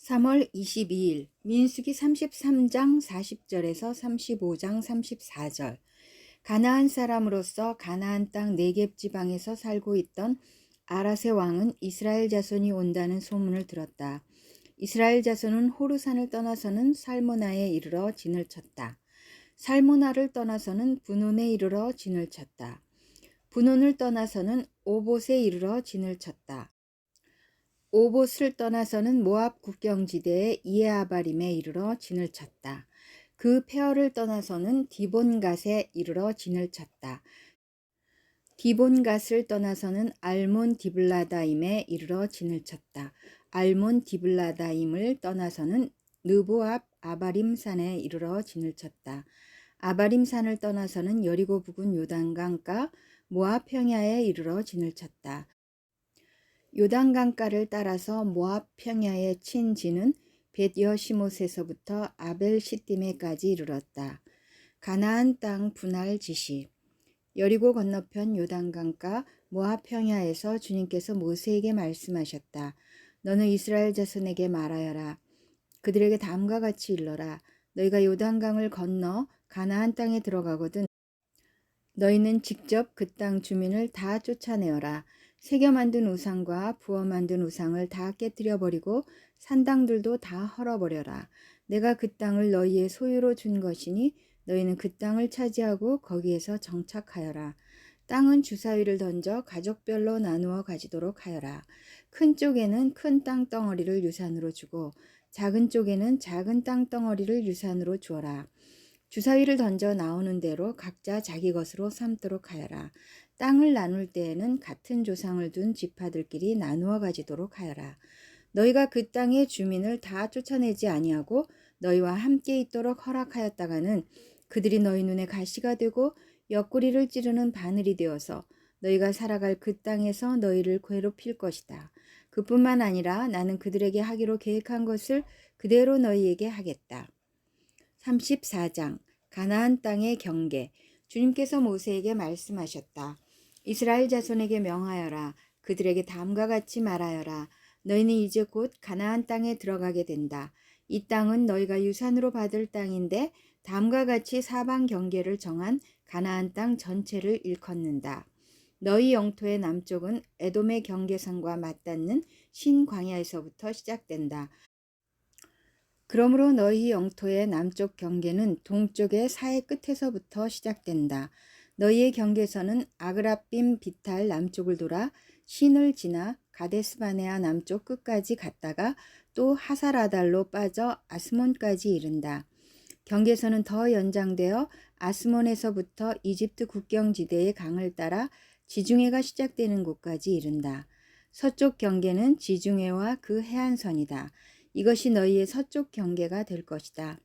3월 22일 민수기 33장 40절에서 35장 34절. 가나안 사람으로서 가나안 땅 네겝 지방에서 살고 있던 아랏의 왕은 이스라엘 자손이 온다는 소문을 들었다. 이스라엘 자손은 호르산을 떠나서는 살모나에 이르러 진을 쳤다. 살모나를 떠나서는 분온에 이르러 진을 쳤다. 분온을 떠나서는 오봇에 이르러 진을 쳤다. 오봇을 떠나서는 모압 국경지대의 이에아바림에 이르러 진을 쳤다. 그 폐허를 떠나서는 디본갓에 이르러 진을 쳤다. 디본갓을 떠나서는 알몬 디블라다임에 이르러 진을 쳤다. 알몬 디블라다임을 떠나서는 느보압 아바림산에 이르러 진을 쳤다. 아바림산을 떠나서는 여리고 부근 요단강가 모압 평야에 이르러 진을 쳤다. 요단강가를 따라서 모압 평야에 친 진은 벳여시못에서부터 아벨 시띠메까지 이르렀다. 가나안 땅 분할 지시. 여리고 건너편 요단강가 모압 평야에서 주님께서 모세에게 말씀하셨다. 너는 이스라엘 자손에게 말하여라. 그들에게 다음과 같이 일러라. 너희가 요단강을 건너 가나안 땅에 들어가거든 너희는 직접 그 땅 주민을 다 쫓아내어라. 새겨 만든 우상과 부어 만든 우상을 다 깨뜨려 버리고 산당들도 다 헐어버려라. 내가 그 땅을 너희의 소유로 준 것이니 너희는 그 땅을 차지하고 거기에서 정착하여라. 땅은 주사위를 던져 가족별로 나누어 가지도록 하여라. 큰 쪽에는 큰 땅 덩어리를 유산으로 주고 작은 쪽에는 작은 땅 덩어리를 유산으로 주어라. 주사위를 던져 나오는 대로 각자 자기 것으로 삼도록 하여라. 땅을 나눌 때에는 같은 조상을 둔 지파들끼리 나누어 가지도록 하여라. 너희가 그 땅의 주민을 다 쫓아내지 아니하고 너희와 함께 있도록 허락하였다가는 그들이 너희 눈에 가시가 되고 옆구리를 찌르는 바늘이 되어서 너희가 살아갈 그 땅에서 너희를 괴롭힐 것이다. 그뿐만 아니라 나는 그들에게 하기로 계획한 것을 그대로 너희에게 하겠다. 34장 가나안 땅의 경계. 주님께서 모세에게 말씀하셨다. 이스라엘 자손에게 명하여라. 그들에게 다음과 같이 말하여라. 너희는 이제 곧 가나안 땅에 들어가게 된다. 이 땅은 너희가 유산으로 받을 땅인데 다음과 같이 사방 경계를 정한 가나안 땅 전체를 일컫는다. 너희 영토의 남쪽은 에돔의 경계선과 맞닿는 신광야에서부터 시작된다. 그러므로 너희 영토의 남쪽 경계는 동쪽의 사해 끝에서부터 시작된다. 너희의 경계선은 아그라빔 비탈 남쪽을 돌아 신을 지나 가데스바네아 남쪽 끝까지 갔다가 또 하사라달로 빠져 아스몬까지 이른다. 경계선은 더 연장되어 아스몬에서부터 이집트 국경지대의 강을 따라 지중해가 시작되는 곳까지 이른다. 서쪽 경계는 지중해와 그 해안선이다. 이것이 너희의 서쪽 경계가 될 것이다.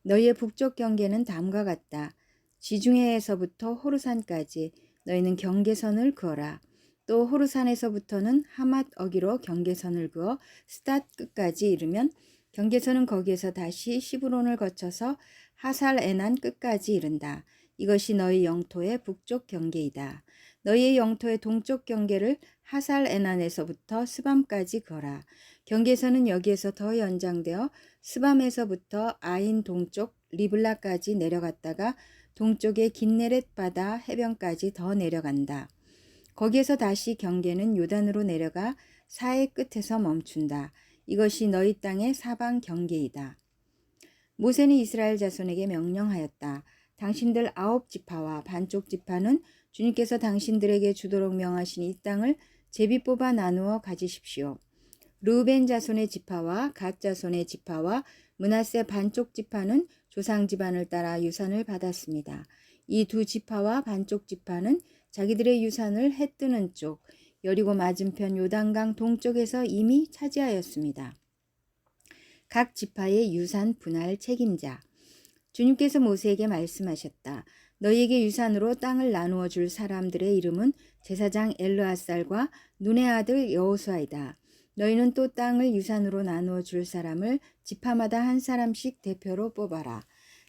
너희의 북쪽 경계는 다음과 같다. 지중해에서부터 호르산까지 너희는 경계선을 그어라. 또 호르산에서부터는 하맛 어기로 경계선을 그어 스닷 끝까지 이르면 경계선은 거기에서 다시 시브론을 거쳐서 하살 에난 끝까지 이른다. 이것이 너희 영토의 북쪽 경계이다. 너희의 영토의 동쪽 경계를 하살 에난에서부터 스밤까지 그어라. 경계선은 여기에서 더 연장되어 스밤에서부터 아인 동쪽 리블라까지 내려갔다가 동쪽의 긴네렛 바다 해변까지 더 내려간다. 거기에서 다시 경계는 요단으로 내려가 사해 끝에서 멈춘다. 이것이 너희 땅의 사방 경계이다. 모세는 이스라엘 자손에게 명령하였다. 당신들 9지파와 반쪽 지파는 주님께서 당신들에게 주도록 명하신 이 땅을 제비 뽑아 나누어 가지십시오. 르우벤 자손의 지파와 갓 자손의 지파와 므낫세 반쪽 지파는 조상 집안을 따라 유산을 받았습니다. 이 두 지파와 반쪽 지파는 자기들의 유산을 해 뜨는 쪽 여리고 맞은편 요단강 동쪽에서 이미 차지하였습니다. 각 지파의 유산 분할 책임자. 주님께서 모세에게 말씀하셨다. 너희에게 유산으로 땅을 나누어 줄 사람들의 이름은 제사장 엘르아살과 눈의 아들 여호수아이다. 너희는 또 땅을 유산으로 나누어 줄 사람을 지파마다 한 사람씩 대표로 뽑아라.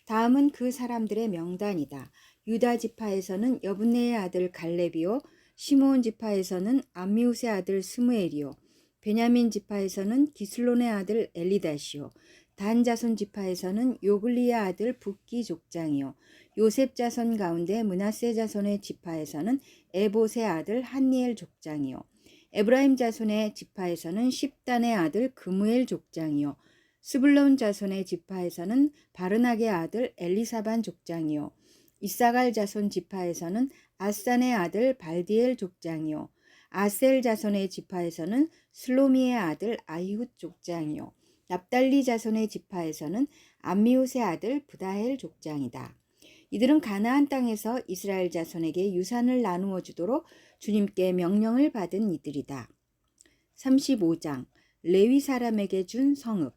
다음은 그 사람들의 명단이다. 유다 지파에서는 여분네의 아들 갈렙이요, 시므온 지파에서는 암미우스의 아들 스무엘이요, 베냐민 지파에서는 기슬론의 아들 엘리다시요. 단 자손 지파에서는 요글리의 아들 붓기 족장이요. 요셉 자손 가운데 므낫세 자손의 지파에서는 에봇의 아들 한니엘 족장이요. 에브라임 자손의 지파에서는 십단의 아들 그무엘 족장이요. 스불론 자손의 지파에서는 바르낙의 아들 엘리사반 족장이요. 이사갈 자손 지파에서는 아산의 아들 발디엘 족장이요. 아셀 자손의 지파에서는 슬로미의 아들 아이훗 족장이요. 납달리 자손의 지파에서는 암미옷의 아들 부다헬 족장이다. 이들은 가나안 땅에서 이스라엘 자손에게 유산을 나누어 주도록 주님께 명령을 받은 이들이다. 35장 레위 사람에게 준 성읍.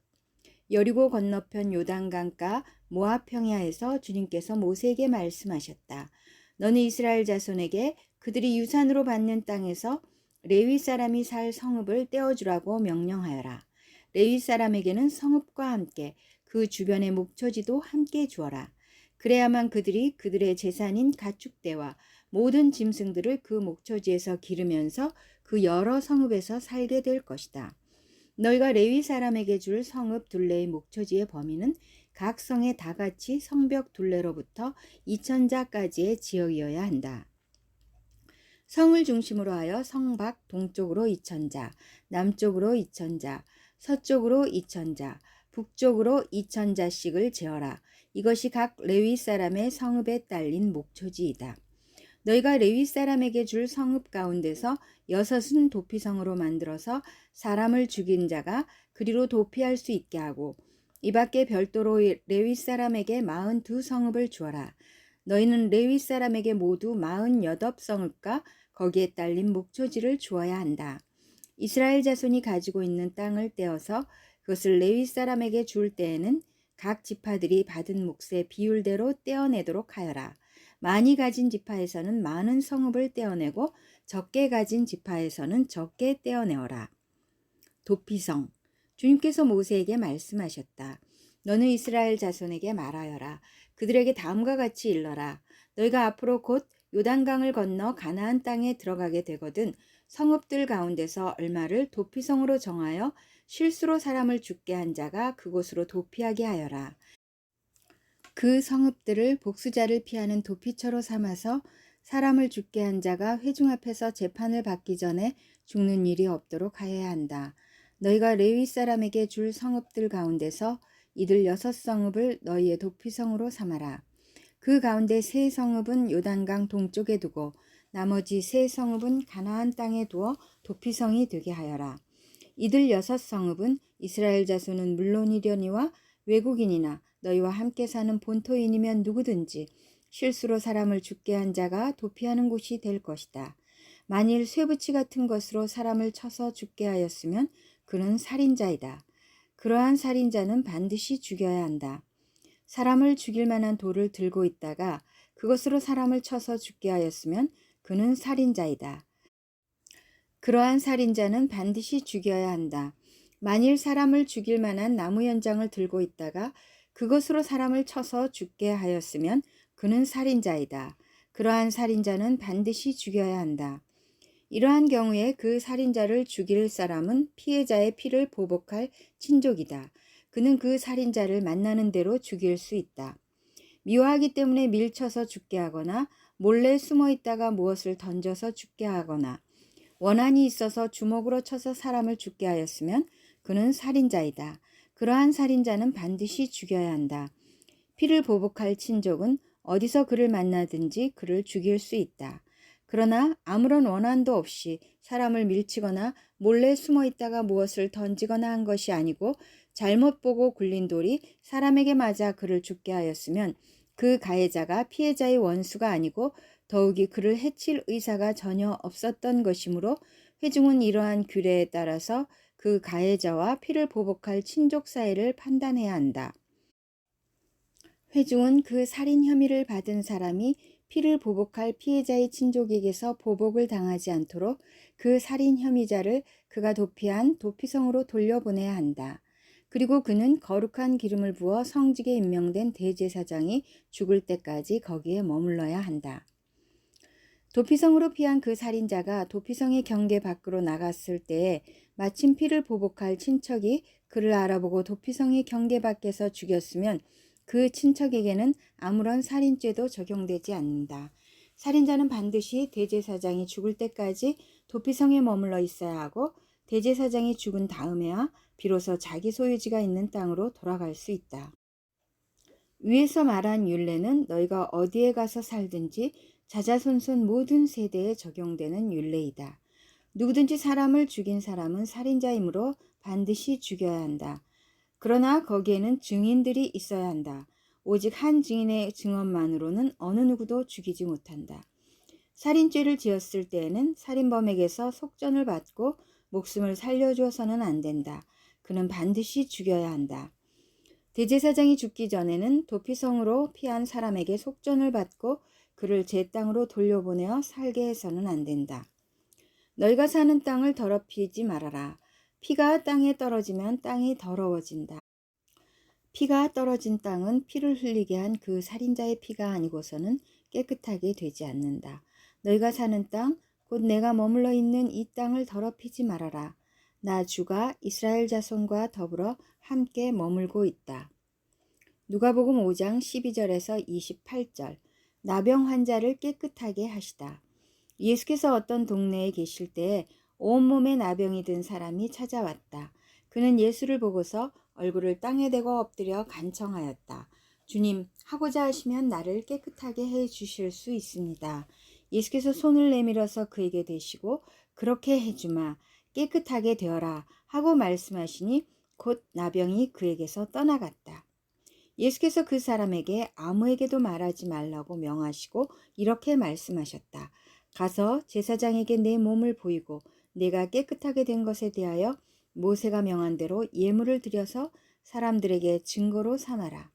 여리고 건너편 요단강가 모압 평야에서 주님께서 모세에게 말씀하셨다. 너는 이스라엘 자손에게 그들이 유산으로 받는 땅에서 레위 사람이 살 성읍을 떼어주라고 명령하여라. 레위 사람에게는 성읍과 함께 그 주변의 목초지도 함께 주어라. 그래야만 그들이 그들의 재산인 가축대와 모든 짐승들을 그 목초지에서 기르면서 그 여러 성읍에서 살게 될 것이다. 너희가 레위 사람에게 줄 성읍 둘레의 목초지의 범위는 각 성에 다같이 성벽 둘레로부터 2000자까지의 지역이어야 한다. 성을 중심으로 하여 성 밖 동쪽으로 2000자, 남쪽으로 2000자, 서쪽으로 2000자, 북쪽으로 2000자씩을 재어라. 이것이 각 레위 사람의 성읍에 딸린 목초지이다. 너희가 레위 사람에게 줄 성읍 가운데서 6은 도피성으로 만들어서 사람을 죽인 자가 그리로 도피할 수 있게 하고 이 밖에 별도로 레위 사람에게 42성읍을 주어라. 너희는 레위 사람에게 모두 48성읍과 거기에 딸린 목초지를 주어야 한다. 이스라엘 자손이 가지고 있는 땅을 떼어서 그것을 레위 사람에게 줄 때에는 각 지파들이 받은 몫의 비율대로 떼어내도록 하여라. 많이 가진 지파에서는 많은 성읍을 떼어내고 적게 가진 지파에서는 적게 떼어내어라. 도피성. 주님께서 모세에게 말씀하셨다. 너는 이스라엘 자손에게 말하여라. 그들에게 다음과 같이 일러라. 너희가 앞으로 곧 요단강을 건너 가나안 땅에 들어가게 되거든 성읍들 가운데서 얼마를 도피성으로 정하여 실수로 사람을 죽게 한 자가 그곳으로 도피하게 하여라. 그 성읍들을 복수자를 피하는 도피처로 삼아서 사람을 죽게 한 자가 회중 앞에서 재판을 받기 전에 죽는 일이 없도록 하여야 한다. 너희가 레위 사람에게 줄 성읍들 가운데서 이들 6성읍을 너희의 도피성으로 삼아라. 그 가운데 3성읍은 요단강 동쪽에 두고 나머지 3성읍은 가나안 땅에 두어 도피성이 되게 하여라. 이들 6성읍은 이스라엘 자손은 물론이려니와 외국인이나 너희와 함께 사는 본토인이면 누구든지 실수로 사람을 죽게 한 자가 도피하는 곳이 될 것이다. 만일 쇠붙이 같은 것으로 사람을 쳐서 죽게 하였으면 그는 살인자이다. 그러한 살인자는 반드시 죽여야 한다. 사람을 죽일 만한 돌을 들고 있다가 그것으로 사람을 쳐서 죽게 하였으면 그는 살인자이다. 그러한 살인자는 반드시 죽여야 한다. 만일 사람을 죽일 만한 나무 연장을 들고 있다가 그것으로 사람을 쳐서 죽게 하였으면 그는 살인자이다. 그러한 살인자는 반드시 죽여야 한다. 이러한 경우에 그 살인자를 죽일 사람은 피해자의 피를 보복할 친족이다. 그는 그 살인자를 만나는 대로 죽일 수 있다. 미워하기 때문에 밀쳐서 죽게 하거나 몰래 숨어 있다가 무엇을 던져서 죽게 하거나 원한이 있어서 주먹으로 쳐서 사람을 죽게 하였으면 그는 살인자이다. 그러한 살인자는 반드시 죽여야 한다. 피를 보복할 친족은 어디서 그를 만나든지 그를 죽일 수 있다. 그러나 아무런 원한도 없이 사람을 밀치거나 몰래 숨어 있다가 무엇을 던지거나 한 것이 아니고 잘못 보고 굴린 돌이 사람에게 맞아 그를 죽게 하였으면 그 가해자가 피해자의 원수가 아니고 더욱이 그를 해칠 의사가 전혀 없었던 것이므로 회중은 이러한 규례에 따라서 그 가해자와 피를 보복할 친족 사이를 판단해야 한다. 회중은 그 살인 혐의를 받은 사람이 피를 보복할 피해자의 친족에게서 보복을 당하지 않도록 그 살인 혐의자를 그가 도피한 도피성으로 돌려보내야 한다. 그리고 그는 거룩한 기름을 부어 성직에 임명된 대제사장이 죽을 때까지 거기에 머물러야 한다. 도피성으로 피한 그 살인자가 도피성의 경계 밖으로 나갔을 때에 마침 피를 보복할 친척이 그를 알아보고 도피성의 경계 밖에서 죽였으면 그 친척에게는 아무런 살인죄도 적용되지 않는다. 살인자는 반드시 대제사장이 죽을 때까지 도피성에 머물러 있어야 하고 대제사장이 죽은 다음에야 비로소 자기 소유지가 있는 땅으로 돌아갈 수 있다. 위에서 말한 율례는 너희가 어디에 가서 살든지 자자손손 모든 세대에 적용되는 율례이다. 누구든지 사람을 죽인 사람은 살인자이므로 반드시 죽여야 한다. 그러나 거기에는 증인들이 있어야 한다. 오직 한 증인의 증언만으로는 어느 누구도 죽이지 못한다. 살인죄를 지었을 때에는 살인범에게서 속전을 받고 목숨을 살려주어서는 안 된다. 그는 반드시 죽여야 한다. 대제사장이 죽기 전에는 도피성으로 피한 사람에게 속전을 받고 그를 제 땅으로 돌려보내어 살게 해서는 안 된다. 너희가 사는 땅을 더럽히지 말아라. 피가 땅에 떨어지면 땅이 더러워진다. 피가 떨어진 땅은 피를 흘리게 한 그 살인자의 피가 아니고서는 깨끗하게 되지 않는다. 너희가 사는 땅, 곧 내가 머물러 있는 이 땅을 더럽히지 말아라. 나 주가 이스라엘 자손과 더불어 함께 머물고 있다. 누가복음 5장 12절에서 28절. 나병 환자를 깨끗하게 하시다. 예수께서 어떤 동네에 계실 때에 온몸에 나병이 든 사람이 찾아왔다. 그는 예수를 보고서 얼굴을 땅에 대고 엎드려 간청하였다. 주님, 하고자 하시면 나를 깨끗하게 해 주실 수 있습니다. 예수께서 손을 내밀어서 그에게 대시고 그렇게 해주마, 깨끗하게 되어라 하고 말씀하시니 곧 나병이 그에게서 떠나갔다. 예수께서 그 사람에게 아무에게도 말하지 말라고 명하시고 이렇게 말씀하셨다. 가서 제사장에게 내 몸을 보이고 내가 깨끗하게 된 것에 대하여 모세가 명한 대로 예물을 드려서 사람들에게 증거로 삼아라.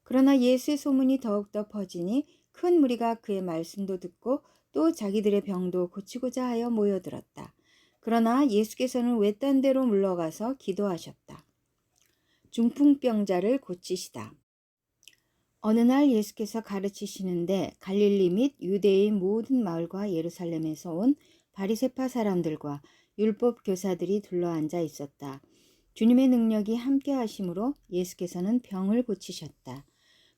그러나 예수의 소문이 더욱더 퍼지니 큰 무리가 그의 말씀도 듣고 또 자기들의 병도 고치고자 하여 모여들었다. 그러나 예수께서는 외딴 데로 물러가서 기도하셨다. 중풍병자를 고치시다. 어느 날 예수께서 가르치시는데 갈릴리 및 유대의 모든 마을과 예루살렘에서 온 바리새파 사람들과 율법 교사들이 둘러앉아 있었다. 주님의 능력이 함께 하심으로 예수께서는 병을 고치셨다.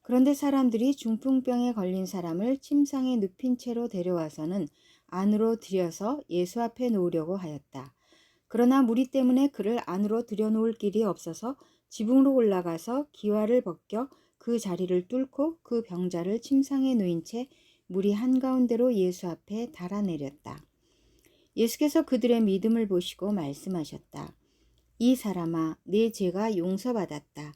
그런데 사람들이 중풍병에 걸린 사람을 침상에 눕힌 채로 데려와서는 안으로 들여서 예수 앞에 놓으려고 하였다. 그러나 무리 때문에 그를 안으로 들여놓을 길이 없어서 지붕으로 올라가서 기와를 벗겨 그 자리를 뚫고 그 병자를 침상에 누인 채 무리 한가운데로 예수 앞에 달아내렸다. 예수께서 그들의 믿음을 보시고 말씀하셨다. 이 사람아, 네 죄가 용서받았다.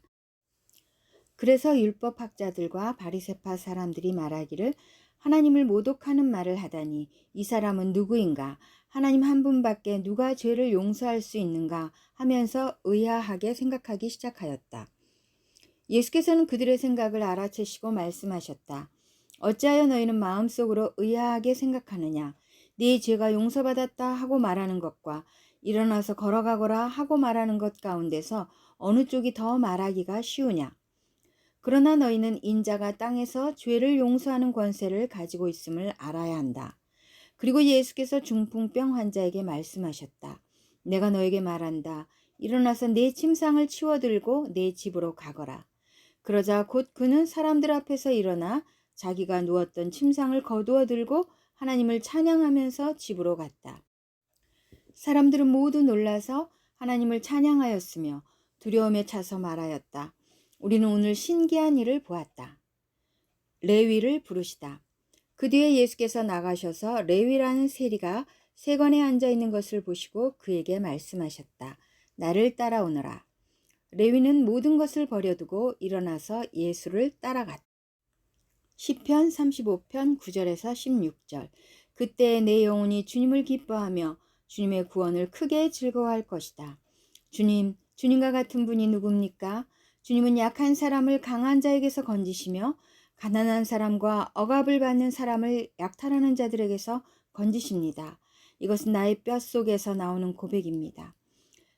그래서 율법학자들과 바리새파 사람들이 말하기를 하나님을 모독하는 말을 하다니 이 사람은 누구인가? 하나님 한 분밖에 누가 죄를 용서할 수 있는가? 하면서 의아하게 생각하기 시작하였다. 예수께서는 그들의 생각을 알아채시고 말씀하셨다. 어찌하여 너희는 마음속으로 의아하게 생각하느냐? 네 죄가 용서받았다 하고 말하는 것과 일어나서 걸어가거라 하고 말하는 것 가운데서 어느 쪽이 더 말하기가 쉬우냐? 그러나 너희는 인자가 땅에서 죄를 용서하는 권세를 가지고 있음을 알아야 한다. 그리고 예수께서 중풍병 환자에게 말씀하셨다. 내가 너에게 말한다. 일어나서 네 침상을 치워들고 네 집으로 가거라. 그러자 곧 그는 사람들 앞에서 일어나 자기가 누웠던 침상을 거두어 들고 하나님을 찬양하면서 집으로 갔다. 사람들은 모두 놀라서 하나님을 찬양하였으며 두려움에 차서 말하였다. 우리는 오늘 신기한 일을 보았다. 레위를 부르시다. 그 뒤에 예수께서 나가셔서 레위라는 세리가 세관에 앉아 있는 것을 보시고 그에게 말씀하셨다. 나를 따라오너라. 레위는 모든 것을 버려두고 일어나서 예수를 따라갔다. 시편 35편 9절에서 16절. 그때 내 영혼이 주님을 기뻐하며 주님의 구원을 크게 즐거워할 것이다. 주님과 같은 분이 누굽니까? 주님은 약한 사람을 강한 자에게서 건지시며 가난한 사람과 억압을 받는 사람을 약탈하는 자들에게서 건지십니다. 이것은 나의 뼛속에서 나오는 고백입니다.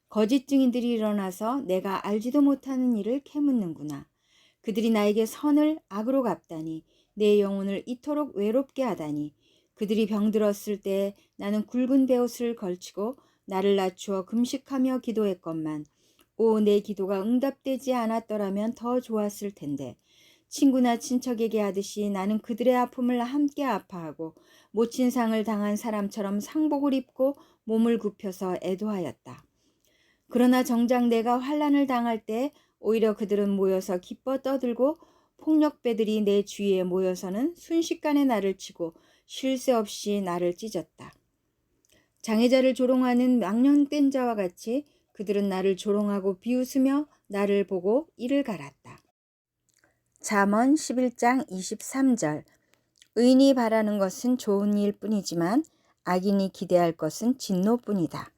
거짓 증인들이 일어나서 내가 알지도 못하는 일을 캐묻는구나. 그들이 나에게 선을 악으로 갚다니 내 영혼을 이토록 외롭게 하다니 그들이 병들었을 때 나는 굵은 베옷을 걸치고 나를 낮추어 금식하며 기도했건만 내 기도가 응답되지 않았더라면 더 좋았을 텐데 친구나 친척에게 하듯이 나는 그들의 아픔을 함께 아파하고 모친 상을 당한 사람처럼 상복을 입고 몸을 굽혀서 애도하였다. 그러나 정작 내가 환난을 당할 때 오히려 그들은 모여서 기뻐 떠들고 폭력배들이 내 주위에 모여서는 순식간에 나를 치고 쉴 새 없이 나를 찢었다. 장애자를 조롱하는 망령된 자와 같이 그들은 나를 조롱하고 비웃으며 나를 보고 이를 갈았다. 잠언 11장 23절 의인이 바라는 것은 좋은 일 뿐이지만 악인이 기대할 것은 진노뿐이다.